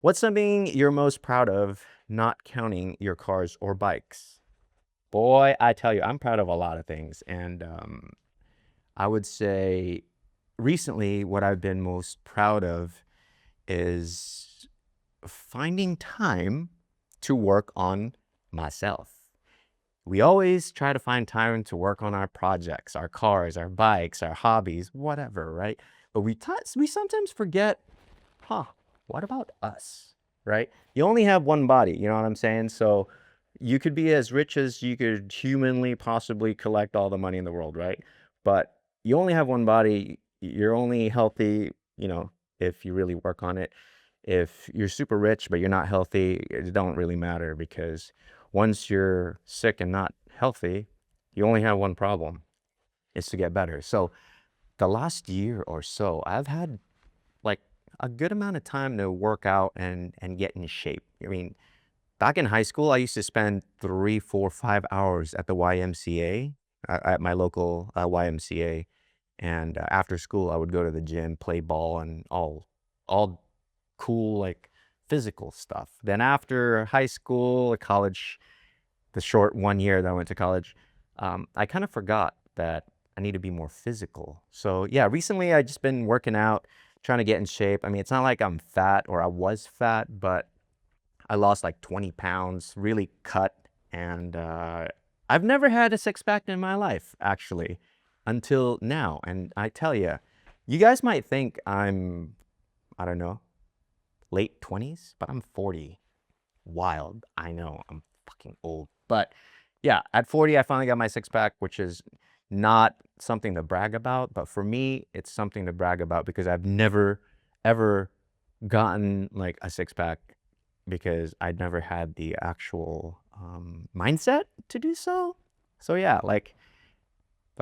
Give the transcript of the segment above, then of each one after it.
What's something you're most proud of, not counting your cars or bikes? Boy, I tell you, I'm proud of a lot of things. And I would say recently, what I've been most proud of is finding time to work on myself. We always try to find time to work on our projects, our cars, our bikes, our hobbies, whatever, right? But we sometimes forget, huh, what about us, right? You only have one body, you know what I'm saying? So you could be as rich as you could humanly possibly collect all the money in the world, right? But you only have one body. You're only healthy, if you really work on it. If you're super rich but you're not healthy, it don't really matter because once you're sick and not healthy, you only have one problem. It's to get better. So the last year or so, I've had like a good amount of time to work out and get in shape. I mean, back in high school, I used to spend 3, 4, 5 hours at the YMCA, at my local YMCA, and after school, I would go to the gym, play ball, and all cool like physical stuff. Then after high school, college, the short 1 year that I went to college, I kind of forgot that I need to be more physical. So yeah, recently I just been working out, trying to get in shape. I mean, it's not like I'm fat or I was fat, but I lost like 20 pounds, really cut, and I've never had a six pack in my life, actually, until now. And I tell you, you guys might think I'm, I don't know, late 20s, but I'm 40. Wild. I know, I'm fucking old. But yeah, at 40, I finally got my six pack, which is not something to brag about. But for me, it's something to brag about because I've never, ever gotten like a six pack because I'd never had the actual mindset to do so. So yeah, like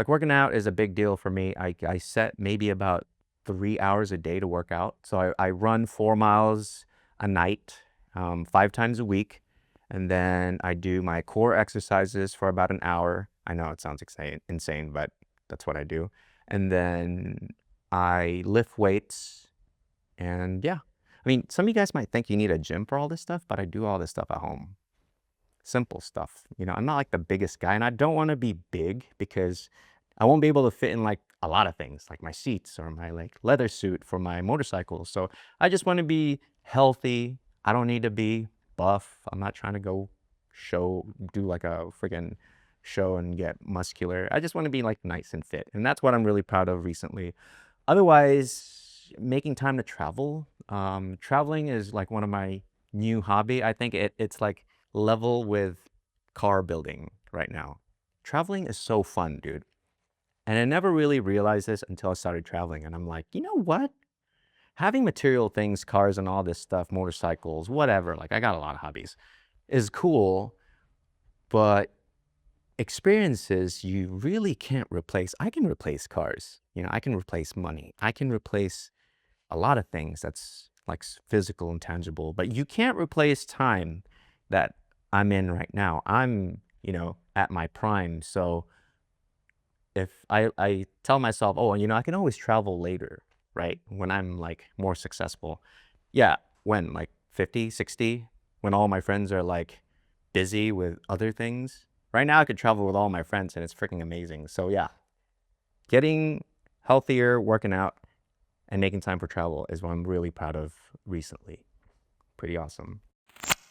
working out is a big deal for me. I set maybe about 3 hours a day to work out. So I run 4 miles a night, 5 times a week. And then I do my core exercises for about an hour. I know it sounds insane, but that's what I do. And then I lift weights and yeah. I mean, some of you guys might think you need a gym for all this stuff, but I do all this stuff at home. Simple stuff. I'm not like the biggest guy and I don't want to be big because I won't be able to fit in like a lot of things like my seats or my like leather suit for my motorcycle. So I just want to be healthy. I don't need to be buff. I'm not trying to go do like a friggin' show and get muscular. I just want to be like nice and fit. And that's what I'm really proud of recently. Otherwise, making time to travel. Traveling is like one of my new hobby. I think it's like level with car building right now. Traveling is so fun, dude. And I never really realized this until I started traveling. And I'm like, you know what? Having material things, cars and all this stuff, motorcycles, whatever, like I got a lot of hobbies, is cool, but experiences you really can't replace. I can replace cars. I can replace money. I can replace a lot of things that's like physical and tangible, but you can't replace time that I'm in right now. I'm, at my prime. So if I tell myself, oh, I can always travel later, right? When I'm like more successful. Yeah, when like 50, 60, when all my friends are like busy with other things. Right now I could travel with all my friends and it's freaking amazing. So yeah, getting healthier, working out, and making time for travel is what I'm really proud of recently. Pretty awesome.